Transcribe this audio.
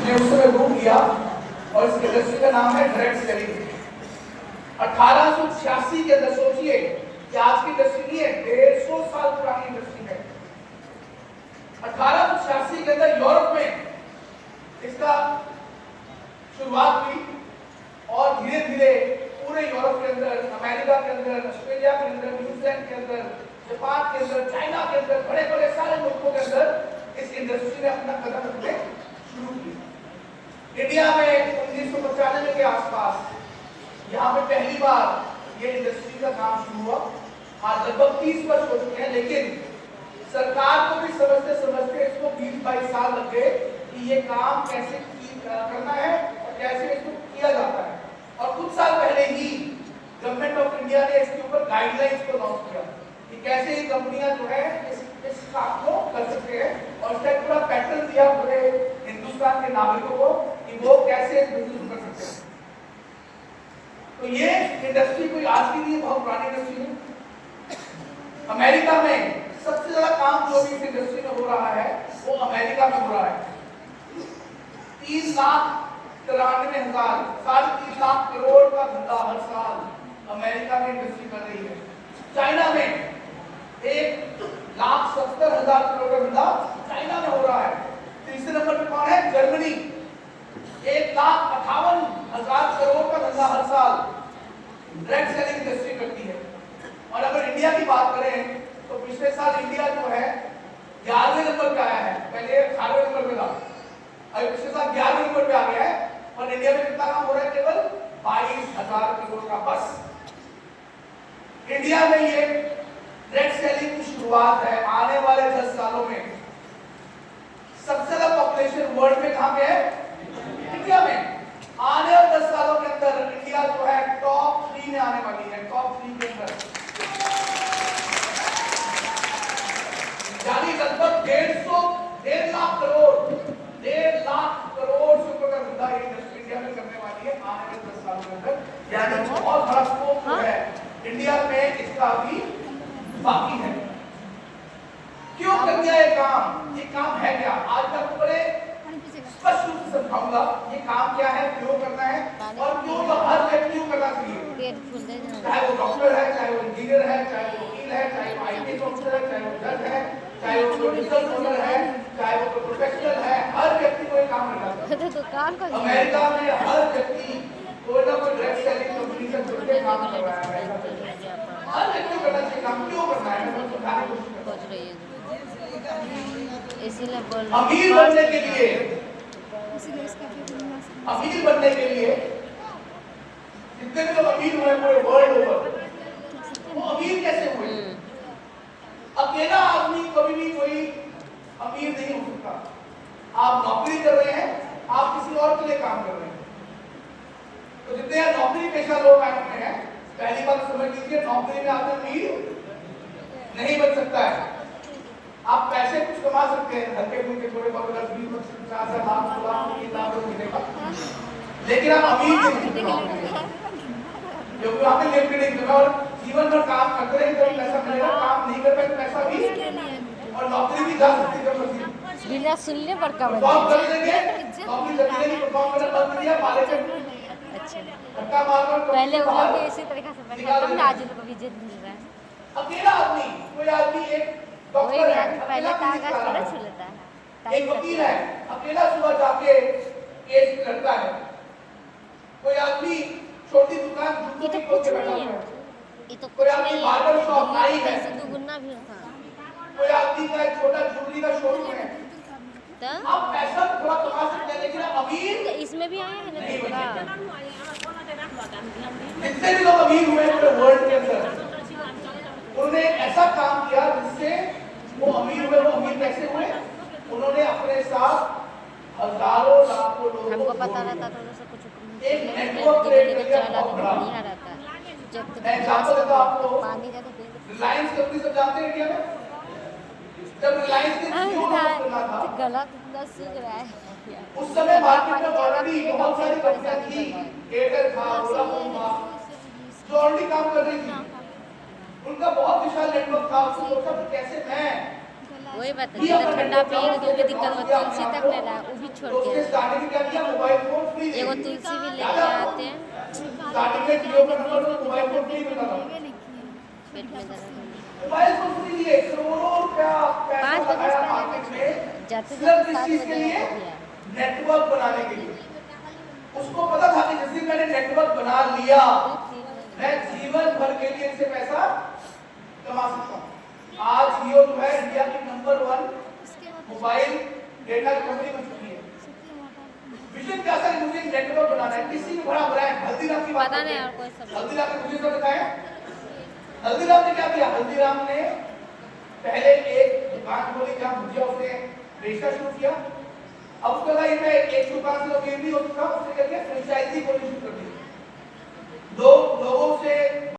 ने उस समय रूप लिया और इस इंडस्ट्री का नाम है डायरेक्ट सेलिंग। 1886 के अंदर सोचिए कि आज की इंडस्ट्री नहीं है, 150 साल पुरानी इंडस्ट्री है। 1886 के अंदर यूरोप में इसका शुरुआत हुई और धीरे धीरे पूरे यूरोप के अंदर, अमेरिका के अंदर, ऑस्ट्रेलिया के अंदर, न्यूजीलैंड के अंदर, जापान के अंदर, चाइना के अंदर, बड़े बड़े सारे मुल्कों के अंदर इस इंडस्ट्री ने अपना कदम रखने शुरू किया। इंडिया में 1995 के आसपास यहाँ पे पहली बार ये इंडस्ट्री का काम शुरू हुआ। आज लगभग 30 वर्ष हो चुके हैं, लेकिन सरकार को भी समझते समझते इसको 20-22 साल लग गए कि ये काम कैसे करना है और कैसे इसको किया जाता है। और कुछ साल पहले ही गवर्नमेंट ऑफ इंडिया ने इसके ऊपर गाइडलाइंस को लॉन्च किया कि कैसे ये कंपनियां जो है इस काम को कर सकते हैं, और इसका एक पूरा पैटर्न दिया पूरे हिंदुस्तान के नागरिकों को कि वो कैसे इस बिजनेस कर सकते हैं। तो ये इंडस्ट्री कोई आज की नहीं, बहुत पुरानी इंडस्ट्री है। अमेरिका में सबसे ज्यादा काम जो भी इस इंडस्ट्री में हो रहा है वो अमेरिका में हो रहा है। 3,93,000, 3.5 लाख करोड़ का धंधा हर साल अमेरिका में इंडस्ट्री कर रही है। चाइना में 1,70,000 करोड़ का धंधा चाइना में हो रहा है। तीसरे नंबर पे कौन है? जर्मनी। 1,58,000 करोड़ का धंधा हर साल डायरेक्ट सेलिंग इंडस्ट्री करती है। और अगर इंडिया की बात करें तो पिछले साल इंडिया जो है 11वें नंबर पे आया है, पहले 18वें नंबर पे था, अभी पिछले साल 11वें नंबर पे आ गया है। और इंडिया में कितना काम हो रहा है? केवल 22,000 करोड़ का। बस इंडिया में ये डायरेक्ट सेलिंग की शुरुआत है। आने वाले 10 सालों में सबसे ज्यादा पॉपुलेशन वर्ल्ड में कहां पे है? इंडिया में। आने वाले 10 सालों के अंदर इंडिया जो है टॉप 3 में आने वाली है, टॉप 3 के अंदर। यानी लगभग 1.5 लाख करोड़, 1.5 लाख करोड़ से ऊपर का धंधा इंडस्ट्री इंडिया में करने वाली है आने वाले 10 सालों के अंदर। यानी बहुत बड़ा स्कोप है इंडिया में, इसका भी बाकी है। क्यों कर दिया ये काम? ये काम है क्या? आज तक बड़े स्पष्ट रूप से समझाऊंगा ये काम क्या है, क्यों करना है और क्यों तो हर व्यक्ति को करना चाहिए। चाहे वो डॉक्टर है, चाहे वो इंजीनियर है, चाहे वो वकील है, चाहे वो आईटी ऑफिसर है, चाहे वो जज है, चाहे वो प्रोड्यूसर ओनर है, चाहे वो प्रोफेशनल है, हर व्यक्ति को ये काम करना चाहिए। अमेरिका में हर व्यक्ति कोई ना कोई डायरेक्ट सेलिंग कंपनी से जुड़ के काम कर रहा है। हर व्यक्ति को करना चाहिए। काम क्यों करना है? मैं समझाने की कोशिश कर रही हूं। इसीलिए बोल अमीर बनने के लिए, अमीर बनने के लिए जितने भी लोग अमीर हुए पूरे वर्ल्ड ओवर, वो अमीर कैसे हुए? अकेला आदमी कभी भी कोई अमीर नहीं हो सकता। आप नौकरी कर रहे हैं, आप किसी और के लिए काम कर रहे हैं। तो जितने नौकरी पेशा लोग आए हुए हैं, पहली बात समझ लीजिए, नौकरी में आदमी अमीर नहीं बन सकता है। आप पैसे कुछ कमा सकते हैं, हल्के फुल्के थोड़े बहुत, 20-50 लाख महीने का, लेकिन आप अमीर नहीं बन सकते क्योंकि आपने लिमिटेड इनकम और जीवन भर काम करते रहे तो पैसा मिलेगा। काम नहीं कर पाए तो पैसा भी और नौकरी भी जा सकती है। बिना सुनने पर का परफॉर्म कर देंगे, नौकरी जल्दी नहीं परफॉर्म करना बंद कर दिया, बाले कर अच्छा धक्का मार पहले वो लोग इसी तरीके से बैठा तब ना आज लोग भी इज्जत मिल रहा है। अकेला आदमी, कोई आदमी एक डॉक्टर है, पहले तागा थोड़ा छू लेता है, एक वकील है, अकेला सुबह जाके केस लड़ता है। कोई आदमी छोटी दुकान जूतों की खोल के बैठा हुआ है, ये तो कोई आदमी बार्बर शॉप नाई है, दुगुना भी होता कोई आदमी का एक छोटा ज्वेलरी का शोरूम है। तो आप पैसा थोड़ा कमा सकते हैं, लेकिन आप अमीर इसमें भी आया है ना नहीं थोड़ा। जितने भी लोग अमीर हुए पूरे वर्ल्ड के अंदर, उन्होंने ऐसा काम किया जिससे वो अमीर हुए। वो अमीर कैसे हुए? उन्होंने अपने साथ हजारों लाखों लोगों हमको को पता रहता तो उसे कुछ एक नेटवर्क क्रिएट कर दिया बहुत बड़ा। बढ़िया रहता है। जब तक मैं एग्जांपल देता हूं आपको, पानी ज्यादा पी रिलायंस कंपनी सब जानते हैं इंडिया में। जब रिलायंस ने जियो लॉन्च करना था, गलत इतना सूझ रहा है। उस समय मार्केट में ऑलरेडी बहुत सारी कंपनियां थी, एयरटेल था, वोडाफोन था, जो ऑलरेडी काम कर रही थी। उनका बहुत विशाल नेटवर्क था। उसने सोचा कि कैसे मैं वही बात है, जितना ठंडा पिएंगे तो भी दिक्कत होती है, तुलसी तक ले रहा है वो भी छोड़ उसके दिया। स्टार्टिंग में क्या एगो तुलसी भी लेके आते हैं। स्टार्टिंग में जियो का नंबर तो मोबाइल फोन नहीं मिलता था। पेट में दर्द होने मोबाइल फोन के लिए करोड़ों रुपया पैसा 5 बजे लगाया से मार्केट में जाते सिर्फ जाते इस 7 चीज के बजे लिए हो गया। नेटवर्क बनाने के लिए। उसको पता था कि जिस दिन मैंने नेटवर्क बना लिया मैं जीवन भर के लिए इससे पैसा कमा सकता हूँ। आज जियो जो है इंडिया की नंबर 1 मोबाइल डेटा कंपनी बन चुकी है। विजन क्या सर, मुझे नेटवर्क बनाना है। किसी भी बड़ा ब्रांड हल्दीराम की बात पता करते नहीं हैं। और कोई सब हल्दीराम ने मुझे तो बताया, हल्दीराम ने क्या किया? हल्दीराम ने पहले एक दुकान खोली जहाँ भुजिया उसने बेचना शुरू किया। अब उसके बाद ये एक दुकान से तो भी हो चुका, उसने क्या किया? फ्रेंचाइजी खोलनी शुरू कर दी। लोगों से